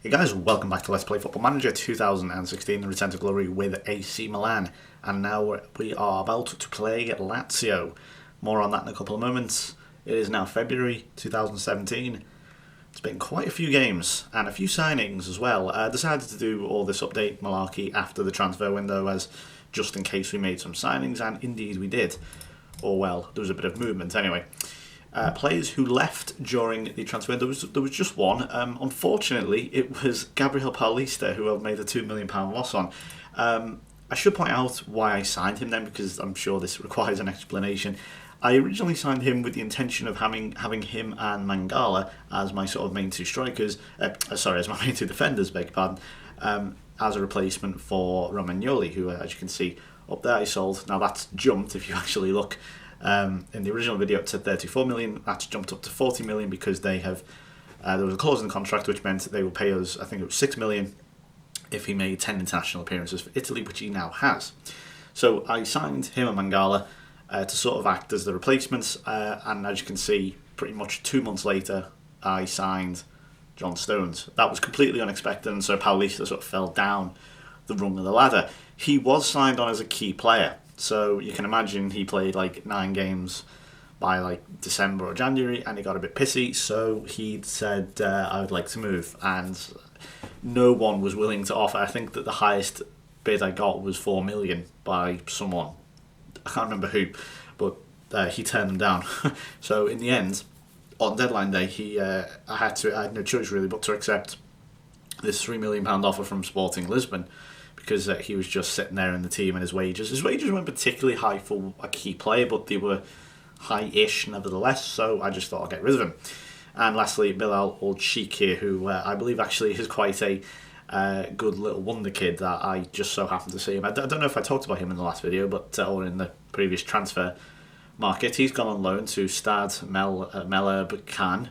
Hey guys, welcome back to Let's Play Football Manager 2016, the Return to Glory with AC Milan. And now we are about to play Lazio. More on that in a couple of moments. It is now February 2017. It's been quite a few games and a few signings as well. I decided to do all this update malarkey after the transfer window, as just in case we made some signings, and indeed we did. Or well, there was a bit of movement anyway. Players who left during the transfer, there was just one. Unfortunately, it was Gabriel Paulista, who I've made a £2 million loss on. I should point out why I signed him then, because I'm sure this requires an explanation. I originally signed him with the intention of having him and Mangala as my sort of main two strikers, as my main two defenders, beg your pardon, as a replacement for Romagnoli, who, as you can see up there, I sold. Now that's jumped if you actually look. In the original video it said 34 million, that's jumped up to 40 million because they have, there was a clause in the contract which meant they will pay us, I think it was 6 million if he made 10 international appearances for Italy, which he now has. So I signed him and Mangala to sort of act as the replacements, and as you can see, pretty much 2 months later I signed John Stones. That was completely unexpected, and so Paulista sort of fell down the rung of the ladder. He was signed on as a key player. So you can imagine he played like 9 games by like December or January, and he got a bit pissy, so he said, I would like to move, and no one was willing to offer. I think that the highest bid I got was 4 million by someone. I can't remember who, but he turned them down. So in the end, on deadline day, I had no choice really but to accept this £3 million offer from Sporting Lisbon, because he was just sitting there in the team, and his wages weren't particularly high for a key player, but they were high-ish nevertheless, so I just thought I'd get rid of him. And lastly, Bilal Old Sheik here, who I believe actually is quite a good little wonder kid that I just so happened to see him. I don't know if I talked about him in the last video, but or in the previous transfer market. He's gone on loan to Stade Mellerbekan,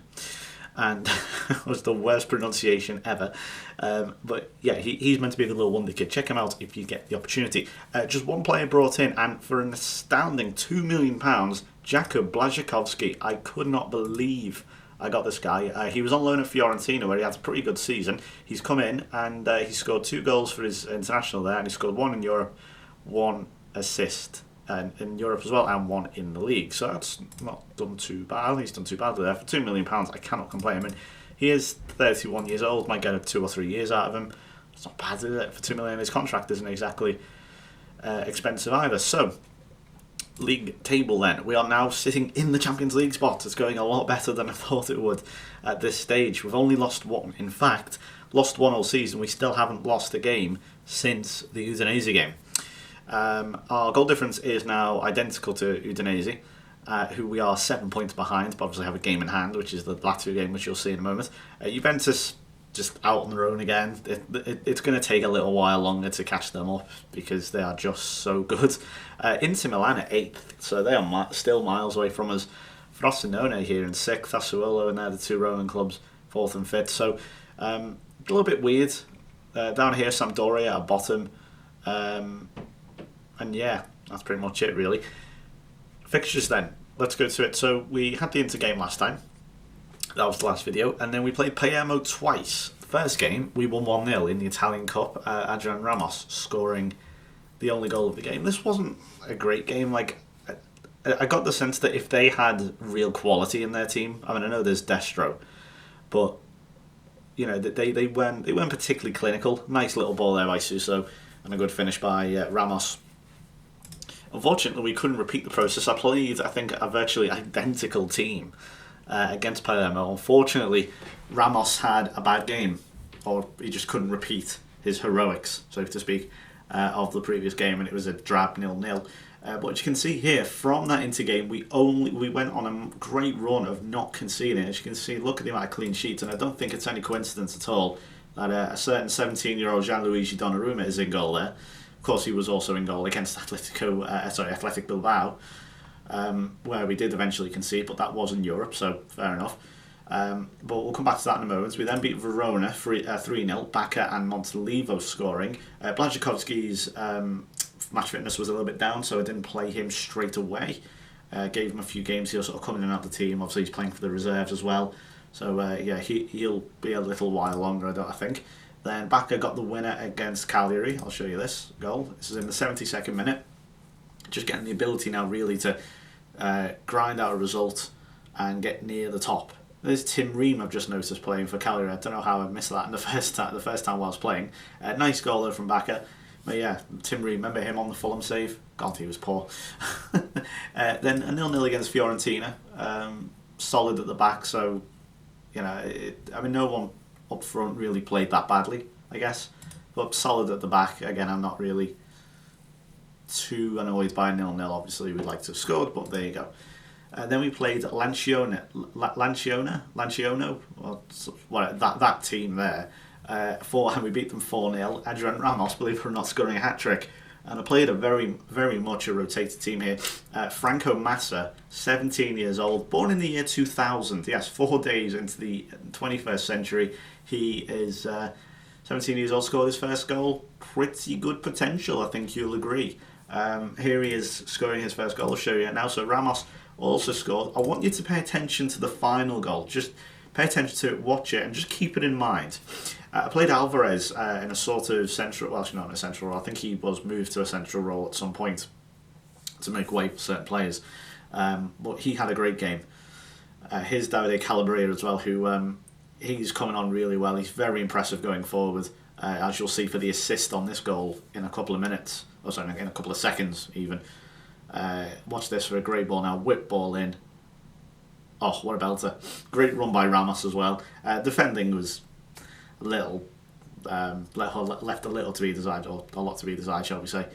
and it was the worst pronunciation ever. But yeah, he's meant to be the little wonder kid. Check him out if you get the opportunity. Just one player brought in, and for an astounding £2 million, Jakub Błaszczykowski. I could not believe I got this guy. He was on loan at Fiorentina, where he had a pretty good season. He's come in, and he scored 2 goals for his international there, and he scored 1 in Europe, 1 assist in Europe as well, and 1 in the league. So that's not done too bad. He's done too badly there. For £2 million, I cannot complain. I mean, he is 31 years old. Might get 2 or 3 years out of him. It's not bad, is it? For £2 million, his contract isn't exactly expensive either. So, league table then. We are now sitting in the Champions League spot. It's going a lot better than I thought it would at this stage. We've only lost 1. In fact, lost 1 all season. We still haven't lost a game since the Udinese game. Our goal difference is now identical to Udinese, who we are 7 points behind, but obviously have a game in hand, which is the Lazio game, which you'll see in a moment. Juventus just out on their own again. It's going to take a little while longer to catch them up because they are just so good. Inter Milan at 8th, so they are still miles away from us. Frosinone here in 6th, Sassuolo, and they're the 2 Roman clubs, 4th and 5th. So a little bit weird. Down here, Sampdoria at bottom. And yeah, that's pretty much it really. Fixtures then, let's go to it. So we had the Inter game last time. That was the last video. And then we played Palermo twice. The first game, we won 1-0 in the Italian Cup. Adrian Ramos scoring the only goal of the game. This wasn't a great game. Like, I got the sense that if they had real quality in their team, I mean, I know there's Destro, but you know, they weren't particularly clinical. Nice little ball there by Suso, and a good finish by Ramos. Unfortunately, we couldn't repeat the process. I played, I think, a virtually identical team against Palermo. Unfortunately, Ramos had a bad game, or he just couldn't repeat his heroics, so to speak, of the previous game, and it was a drab 0-0. But you can see here, from that Inter game, we went on a great run of not conceding. As you can see, look at the amount of clean sheets, and I don't think it's any coincidence at all that a certain 17-year-old Gianluigi Donnarumma is in goal there. Of course, he was also in goal against Athletic Bilbao, where we did eventually concede, but that was in Europe, so fair enough. But we'll come back to that in a moment. We then beat Verona 3-0, Bacca and Montalivo scoring. Błaszczykowski's match fitness was a little bit down, so I didn't play him straight away. Gave him a few games. He was sort of coming in and out of the team. Obviously, he's playing for the reserves as well. So yeah, he'll be a little while longer, I think. Then Bacca got the winner against Cagliari. I'll show you this goal. This is in the 72nd minute. Just getting the ability now really to grind out a result and get near the top. There's Tim Ream I've just noticed playing for Cagliari. I don't know how I missed that in the first time while I was playing. Nice goal though from Bacca. But yeah, Tim Ream, remember him on the Fulham save? God, he was poor. Then a 0-0 against Fiorentina. Solid at the back, so no one up front really played that badly, I guess. But solid at the back. Again, I'm not really too annoyed by 0-0. Obviously, we'd like to have scored, but there you go. Then we played Lanciano, that team there. And we beat them 4-0. Adrian Ramos, believe it or not, scoring a hat-trick. And I played a very, very much a rotated team here. Franco Massa, 17 years old, born in the year 2000. Yes, 4 days into the 21st century. He is 17 years old, scored his first goal. Pretty good potential, I think you'll agree. Here he is scoring his first goal. I'll show you it now. So Ramos also scored. I want you to pay attention to the final goal. Just pay attention to it, watch it, and just keep it in mind. I played Alvarez in a sort of central, well, actually not in a central role. I think he was moved to a central role at some point to make way for certain players. But he had a great game. Here's Davide Calabria as well, who he's coming on really well. He's very impressive going forward, as you'll see for the assist on this goal in a couple of minutes. Oh, sorry, in a couple of seconds even. Watch this for a great ball now. Whip ball in. Oh, what a belter. Great run by Ramos as well. Defending was left a little to be desired, or a lot to be desired, shall we say.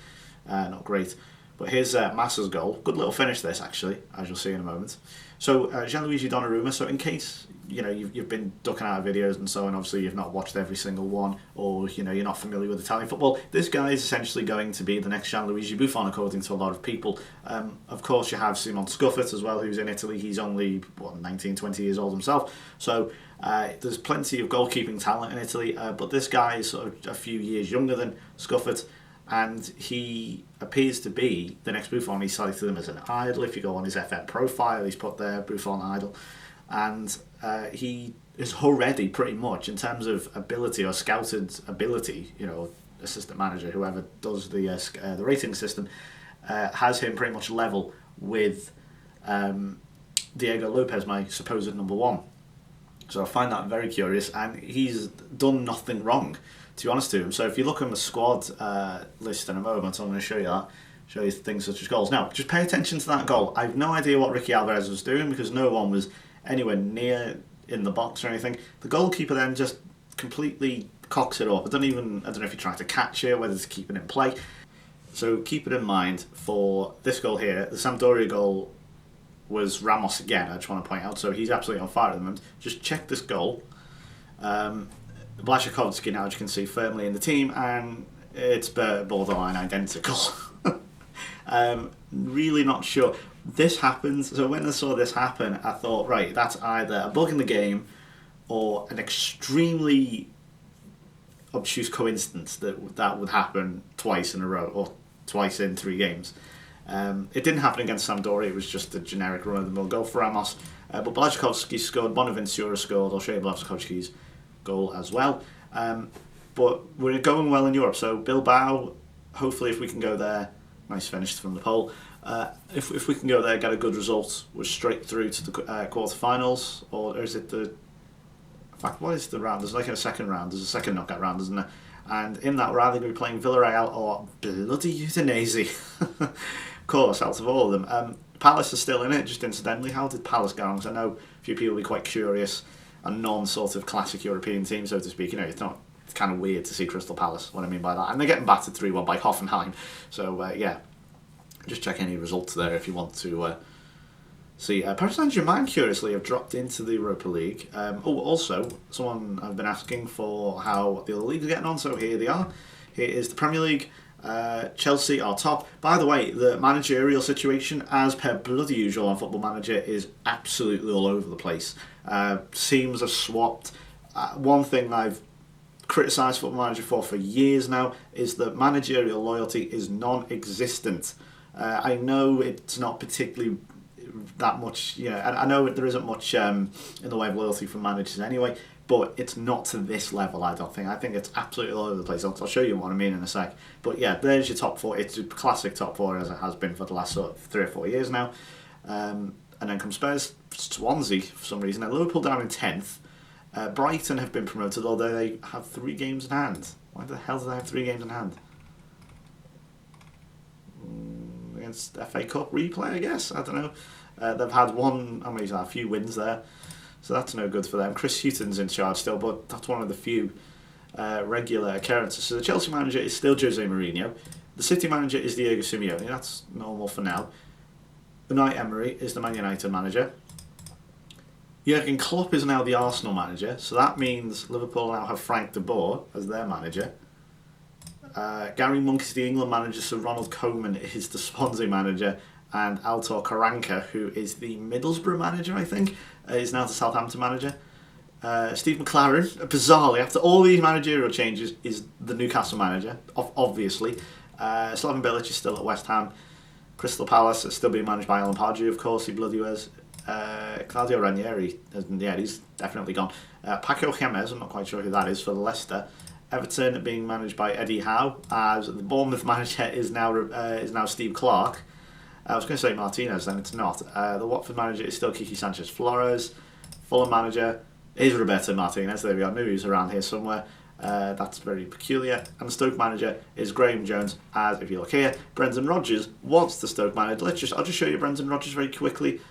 Not great. But here's Massa's goal. Good little finish this, actually, as you'll see in a moment. So Gianluigi Donnarumma, so in case you've been ducking out of videos and so on, obviously you've not watched every single one, or you're not familiar with Italian football, this guy is essentially going to be the next Gianluigi Buffon, according to a lot of people. Of course, you have Simon Scuffet as well, who's in Italy. He's only 19, 20 years old himself. So there's plenty of goalkeeping talent in Italy, but this guy is sort of a few years younger than Scuffet, and he appears to be the next Buffon. He's cited him as an idol. If you go on his FM profile, he's put there, Buffon idol. And he is already pretty much, in terms of ability or scouted ability, assistant manager, whoever does the rating system, has him pretty much level with Diego Lopez, my supposed number one. So I find that very curious, and he's done nothing wrong, to be honest to him. So if you look on the squad list in a moment, I'm going to show you that. Show you things such as goals. Now, just pay attention to that goal. I have no idea what Ricky Alvarez was doing, because no one was anywhere near in the box or anything. The goalkeeper then just completely cocks it up. I don't know if he tried to catch it, whether to keep it in play. So keep it in mind for this goal here. The Sampdoria goal was Ramos again, I just want to point out. So he's absolutely on fire at the moment. Just check this goal. Blashikovsky now, as you can see, firmly in the team, and it's borderline identical. Really not sure. This happens, so when I saw this happen, I thought, right, that's either a bug in the game or an extremely obtuse coincidence that would happen twice in a row, or twice in 3 games. It didn't happen against Sampdoria, it was just a generic run-of-the-mill goal for Ramos. But Blashikovsky scored, Bonaventura scored. I'll show you Blashikovsky's goal as well. But we're going well in Europe, so Bilbao, hopefully if we can go there, nice finish from the pole. If we can go there, get a good result, we're straight through to the quarterfinals, or is it the... In fact, what is the round? There's like a second round. There's a second knockout round, isn't there? And in that, we're either going to be playing Villarreal or bloody Udinese. Of course, out of all of them. Palace is still in it, just incidentally. How did Palace go on? Because I know a few people will be quite curious. A non-sort of classic European team, so to speak. It's kind of weird to see Crystal Palace, what I mean by that. And they're getting battered 3-1 by Hoffenheim. So, yeah. Just check any results there if you want to see. Paris Saint-Germain, curiously, have dropped into the Europa League. Also, someone I've been asking for how the other leagues are getting on, so here they are. Here is the Premier League. Chelsea are top. By the way, the managerial situation, as per bloody usual on Football Manager, is absolutely all over the place. Teams are swapped. One thing I've criticised Football Manager for years now is that managerial loyalty is non-existent. I know it's not particularly that much, and I know there isn't much in the way of loyalty from managers anyway, but it's not to this level, I don't think. I think it's absolutely all over the place. I'll show you what I mean in a sec. But yeah, there's your top four. It's a classic top four, as it has been for the last sort of 3 or 4 years now. And then comes Spurs, Swansea for some reason, and Liverpool down in 10th. Brighton have been promoted, although they have 3 games in hand. Why the hell do they have 3 games in hand? Against FA Cup replay, I guess. I don't know. They've had a few wins there, so that's no good for them. Chris Hughton's in charge still, but that's one of the few regular occurrences. So the Chelsea manager is still Jose Mourinho. The City manager is Diego Simeone. That's normal for now. Unai Emery is the Man United manager. Jurgen Klopp is now the Arsenal manager, so that means Liverpool now have Frank de Boer as their manager. Gary Monk is the England manager, so Ronald Koeman is the Swansea manager, and Altor Karanka, who is the Middlesbrough manager, I think, is now the Southampton manager. Steve McLaren, bizarrely, after all these managerial changes, is the Newcastle manager, obviously. Slaven Bilic is still at West Ham. Crystal Palace is still being managed by Alan Pardew, of course, he bloody was. Claudio Ranieri, he's definitely gone. Paco Gemes, I'm not quite sure who that is, for Leicester. Everton being managed by Eddie Howe, as the Bournemouth manager is now Steve Clarke. I was going to say Martinez, then it's not. The Watford manager is still Kiki Sanchez Flores. Fulham manager is Roberto Martinez. There we go. I knew he was around here somewhere. That's very peculiar. And the Stoke manager is Graham Jones, as if you look here, Brendan Rodgers was the Stoke manager. I'll just show you Brendan Rodgers very quickly.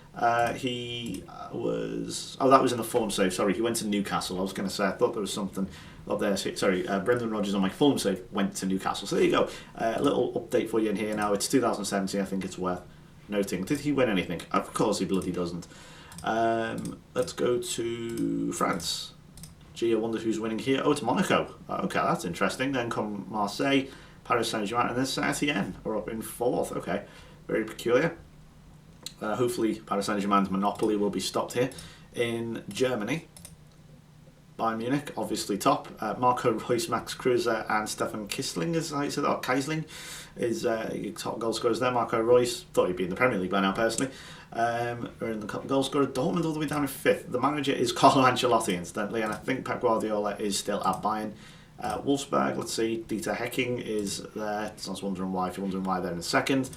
He was... that was in the Fulham save. Sorry, he went to Newcastle. I was going to say, I thought there was something up there. Sorry, Brendan Rodgers on my Fulham save went to Newcastle. So there you go. A little update for you in here now. It's 2017. I think it's worth noting. Did he win anything? Of course he bloody doesn't. Let's go to France. Gee, I wonder who's winning here. Oh, it's Monaco. Okay, that's interesting. Then come Marseille, Paris Saint-Germain, and then Saint-Étienne are up in 4th. Okay, very peculiar. Hopefully Paris Saint-Germain's monopoly will be stopped here. In Germany, Bayern Munich, obviously top. Marco Reus, Max Kruse, and Stefan Kisling, is how you said that, or Keisling, is top goal scorers there. Marco Reus, thought he'd be in the Premier League by now, personally. We're in the goal scorer. Dortmund all the way down in 5th. The manager is Carlo Ancelotti, incidentally, and I think Pep Guardiola is still at Bayern. Wolfsburg, let's see, Dieter Hecking is there. So I was wondering why, if you're wondering why they're in 2nd.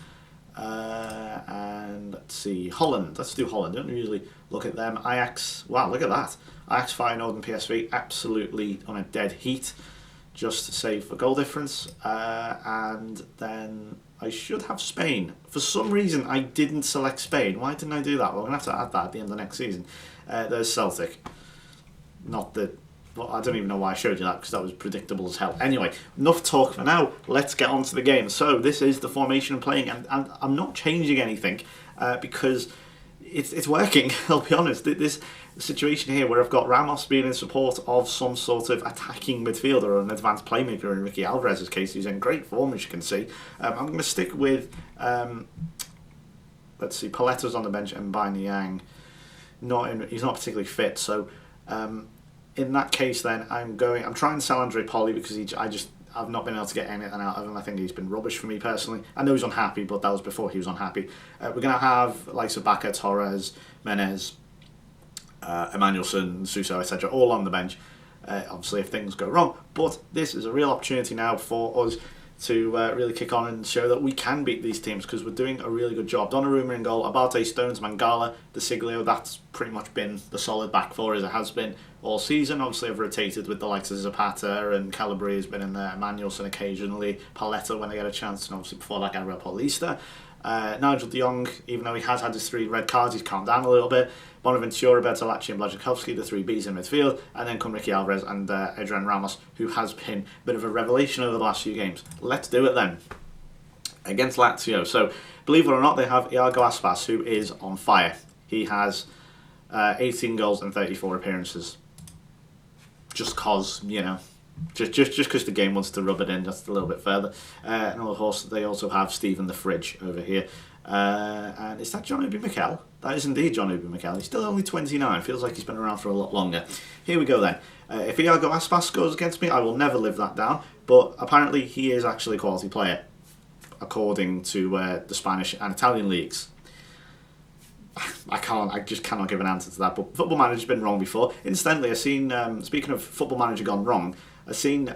And let's see, Holland. Let's do Holland. Don't usually look at them. Ajax. Wow, look at that. Ajax, Feyenoord and PSV absolutely on a dead heat, just save for goal difference. And then I should have Spain. For some reason, I didn't select Spain. Why didn't I do that? Well, I'm going to have to add that at the end of the next season. There's Celtic. Not the... Well, I don't even know why I showed you that, because that was predictable as hell. Anyway, enough talk for now. Let's get on to the game. So this is the formation I'm playing, and I'm not changing anything because it's working. I'll be honest. This situation here where I've got Ramos being in support of some sort of attacking midfielder or an advanced playmaker in Ricky Alvarez's case, who's in great form, as you can see. I'm going to stick with, let's see, Paletto's on the bench and Aubameyang. He's not particularly fit, so... in that case, then I'm trying to sell Andre Poli because I've not been able to get anything out of him. I think he's been rubbish for me personally. I know he's unhappy, but that was before he was unhappy. We're going to have likes of Baka, Torres, Menez, Emmanuelson, Suso, etc. all on the bench. Obviously, if things go wrong, but this is a real opportunity now for us to really kick on and show that we can beat these teams because we're doing a really good job. Donnarumma in goal, Abate, Stones, Mangala, De Siglio. That's pretty much been the solid back four as it has been all season. Obviously, I've rotated with the likes of Zapata and Calabria has been in there, Manuelson occasionally, Paletta when they get a chance, and obviously before that, Gabriel Paulista. Nigel de Jong, even though he has had his 3 red cards, he's calmed down a little bit. Bonaventura, Bertolacci and Blazikowski, the 3 Bs in midfield, and then come Ricky Alvarez and Adrian Ramos, who has been a bit of a revelation over the last few games. Let's do it then. Against Lazio. So, believe it or not, they have Iago Aspas, who is on fire. He has 18 goals and 34 appearances. Just cause, just because the game wants to rub it in just a little bit further. And of course, they also have Stephen the Fridge over here. And is that John Obi Mikel? That is indeed John Obi Mikel. He's still only 29. Feels like he's been around for a lot longer. Here we go then. If Iago Aspas scores against me, I will never live that down. But apparently he is actually a quality player, according to the Spanish and Italian leagues. I just cannot give an answer to that. But Football Manager's been wrong before. Incidentally, I've seen, speaking of Football Manager gone wrong, I've seen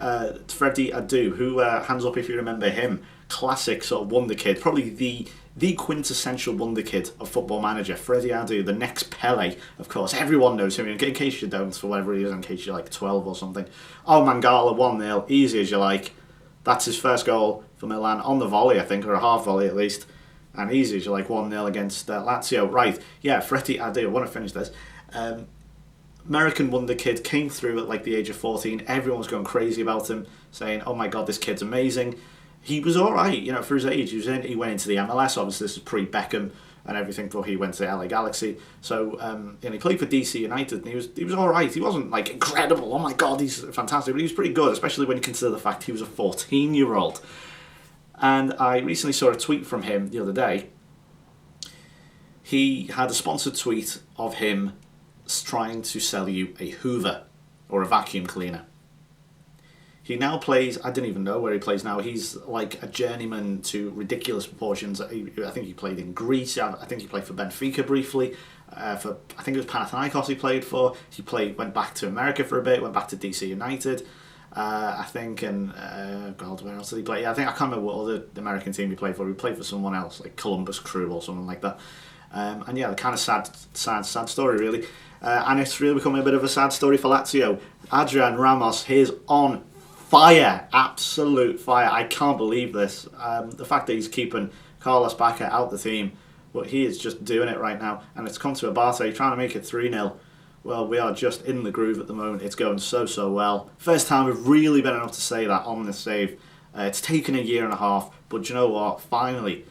Freddie Adu, who, hands up if you remember him, classic sort of wonder kid, probably the quintessential wonder kid of Football Manager. Freddie Adu, the next Pele, of course. Everyone knows him, in case you don't, for whatever reason, in case you're like 12 or something. Oh, Mangala 1-0, easy as you like. That's his first goal for Milan on the volley, I think, or a half volley at least. And easy as you like, 1-0 against Lazio. Right, yeah, Freddie Adu, I want to finish this. American wonder kid, came through at like the age of 14. Everyone was going crazy about him, saying, oh my god, this kid's amazing. He was alright, for his age. He went into the MLS, obviously this is pre-Beckham and everything, before he went to the LA Galaxy. So, and he played for DC United, and he was alright. He wasn't like incredible, oh my god, he's fantastic, but he was pretty good, especially when you consider the fact he was a 14-year-old. And I recently saw a tweet from him the other day. He had a sponsored tweet of him trying to sell you a Hoover or a vacuum cleaner. He now plays, I didn't even know where he plays now. He's like a journeyman to ridiculous proportions. I think he played in Greece. I think he played for Benfica briefly. I think it was Panathinaikos he played for. Went back to America for a bit, went back to DC United. I think, and God, where else did he play? Yeah, I can't remember what other American team he played for. He played for someone else, like Columbus Crew or something like that. And yeah, the kind of sad story, really. And it's really becoming a bit of a sad story for Lazio. Adrian Ramos, he's on fire, absolute fire. I can't believe this. The fact that he's keeping Carlos Bacca out the team, but he is just doing it right now. And it's come to Abate, trying to make it 3-0. Well, we are just in the groove at the moment. It's going so well. First time we've really been able to say that on this save. It's taken a year and a half, but you know what? Finally,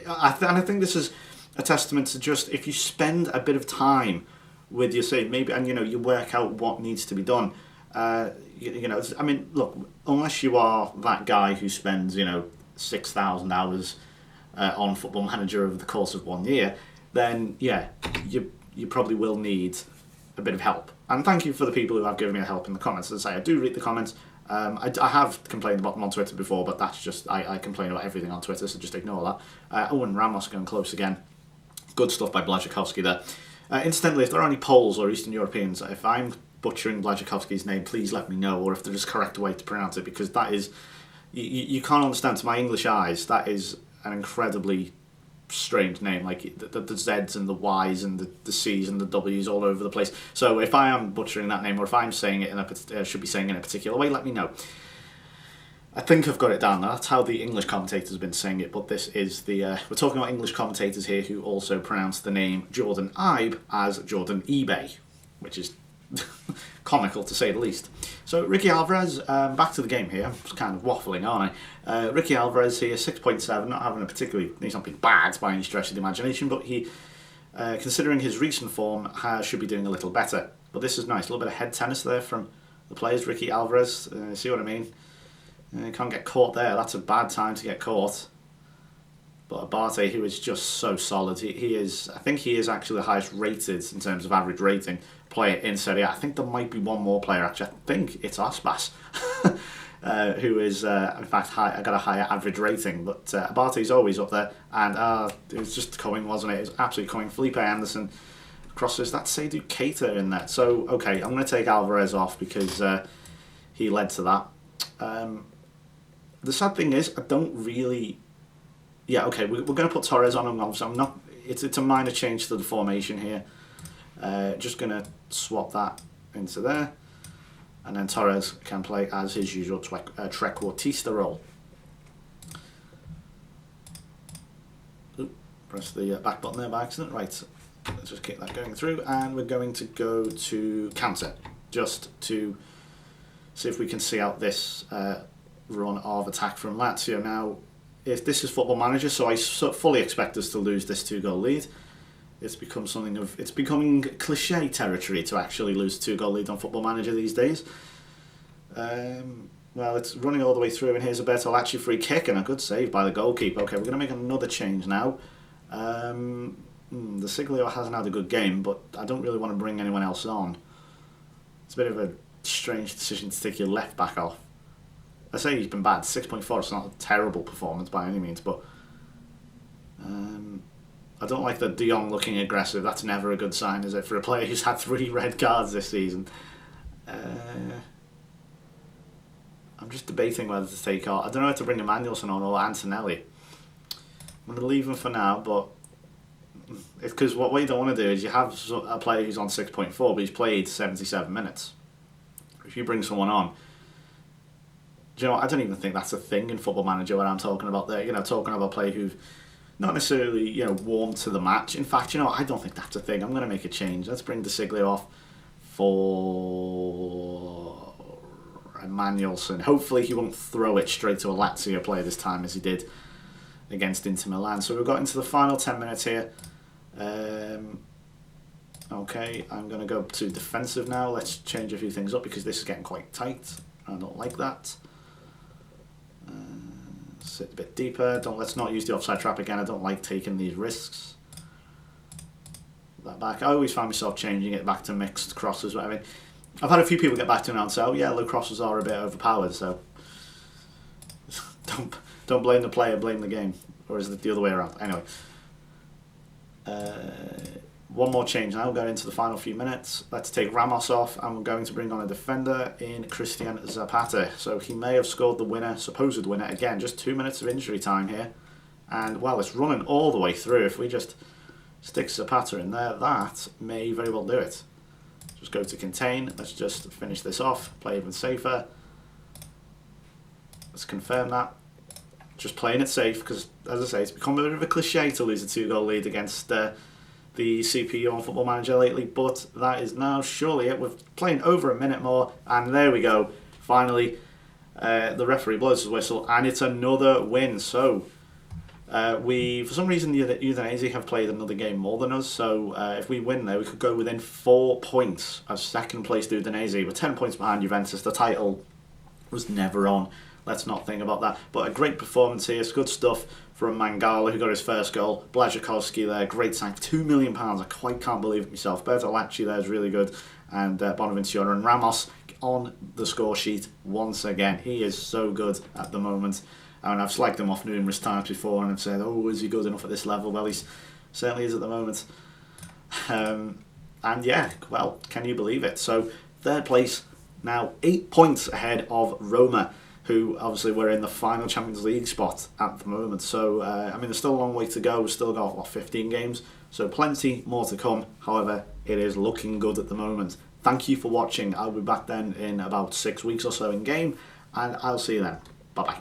I think this is a testament to just, if you spend a bit of time with your save, maybe, and you work out what needs to be done. I mean, look, unless you are that guy who spends 6,000 hours on Football Manager over the course of 1 year, then yeah, you probably will need a bit of help. And thank you for the people who have given me help in the comments. As I say, I do read the comments. I have complained about them on Twitter before, but that's just, I complain about everything on Twitter, so just ignore that. And Ramos going close again. Good stuff by Blazikowski there. Incidentally, if there are any Poles or Eastern Europeans, if I'm butchering Blazikowski's name, please let me know, or if there is a correct way to pronounce it, because that is, you can't understand, to my English eyes, that is an incredibly strange name, like the Z's and the Y's and the C's and the W's all over the place. So if I am butchering that name, or if I'm saying it should be saying it in a particular way, let me know. I think I've got it down. That's how the English commentators have been saying it, but this is we're talking about English commentators here who also pronounce the name Jordan Ibe as Jordan eBay, which is comical to say the least. So Ricky Alvarez, back to the game here. I'm just kind of waffling, aren't I? Ricky Alvarez here, 6.7, not having a particularly, he's not been bad by any stretch of the imagination, but he, considering his recent form, should be doing a little better. But this is nice, a little bit of head tennis there from the players. Ricky Alvarez, see what I mean? Can't get caught there, that's a bad time to get caught. But Abate, who is just so solid, he is, I think he is actually the highest rated in terms of average rating player in Serie A. I think there might be one more player, actually. I think it's Aspas, who is, in fact, got a higher average rating. But Abate's always up there. And it was just coming, wasn't it? It was absolutely coming. Felipe Anderson crosses. That's Seydou Keita in there. So, okay, I'm going to take Alvarez off because he led to that. The sad thing is, I don't really... Yeah, okay, we're going to put Torres on him. So I'm not. It's a minor change to the formation here. Just going to swap that into there, and then Torres can play as his usual trequartista role. Ooh, press the back button there by accident. Right, let's just keep that going through, and we're going to go to counter, just to see if we can see out this run of attack from Lazio. Now, if this is Football Manager, so I fully expect us to lose this 2-goal lead. It's becoming cliche territory to actually lose a 2-goal lead on Football Manager these days. Well, it's running all the way through, and here's a Bertolacci free kick and a good save by the goalkeeper. Okay, we're going to make another change now. The Siglio hasn't had a good game, but I don't really want to bring anyone else on. It's a bit of a strange decision to take your left back off. I say he's been bad. 6.4, it's not a terrible performance by any means, but I don't like the De Jong looking aggressive. That's never a good sign, is it, for a player who's had 3 red cards this season? I'm just debating whether to take off. I don't know whether to bring Emmanuelson on or Antonelli. I'm going to leave him for now, but because what you don't want to do is you have a player who's on 6.4, but he's played 77 minutes. If you bring someone on, do you know what? I don't even think that's a thing in Football Manager where I'm talking about there. Talking about a player who've not necessarily warmed to the match. In fact, I don't think that's a thing. I'm going to make a change. Let's bring De Siglio off for Emmanuelson. Hopefully he won't throw it straight to a Lazio player this time as he did against Inter Milan. So we've got into the final 10 minutes here. Okay, I'm going to go to defensive now. Let's change a few things up because this is getting quite tight. I don't like that. Sit a bit deeper. Let's not use the offside trap again. I don't like taking these risks. That back. I always find myself changing it back to mixed crosses. I mean, I've had a few people get back to me now and say, "Oh yeah, low crosses are a bit overpowered." So don't blame the player, blame the game, or is it the other way around? Anyway. One more change now, going into the final few minutes. Let's take Ramos off and we're going to bring on a defender in Christian Zapata. So he may have scored the winner, supposed winner, again, just 2 minutes of injury time here. And well, it's running all the way through. If we just stick Zapata in there, that may very well do it. Just go to contain, let's just finish this off, play even safer. Let's confirm that. Just playing it safe because, as I say, it's become a bit of a cliche to lose a 2-goal lead against the CPU on Football Manager lately, but that is now surely it. We're playing over a minute more, and there we go. Finally, the referee blows his whistle, and it's another win. So, for some reason, the Udinese have played another game more than us, so if we win there, we could go within 4 points of second place to Udinese. We're 10 points behind Juventus. The title was never on. Let's not think about that. But a great performance here. It's good stuff from Mangala, who got his first goal. Blazikowski there, great sign. £2 million. I quite can't believe it myself. Bertolacci there is really good. And Bonaventura and Ramos on the score sheet once again. He is so good at the moment. And I've slagged him off numerous times before and I've said, oh, is he good enough at this level? Well, he certainly is at the moment. And yeah, well, can you believe it? So, third place, now 8 points ahead of Roma, who obviously were in the final Champions League spot at the moment. So, I mean, there's still a long way to go. We've still got, 15 games? So plenty more to come. However, it is looking good at the moment. Thank you for watching. I'll be back then in about 6 weeks or so in game, and I'll see you then. Bye-bye.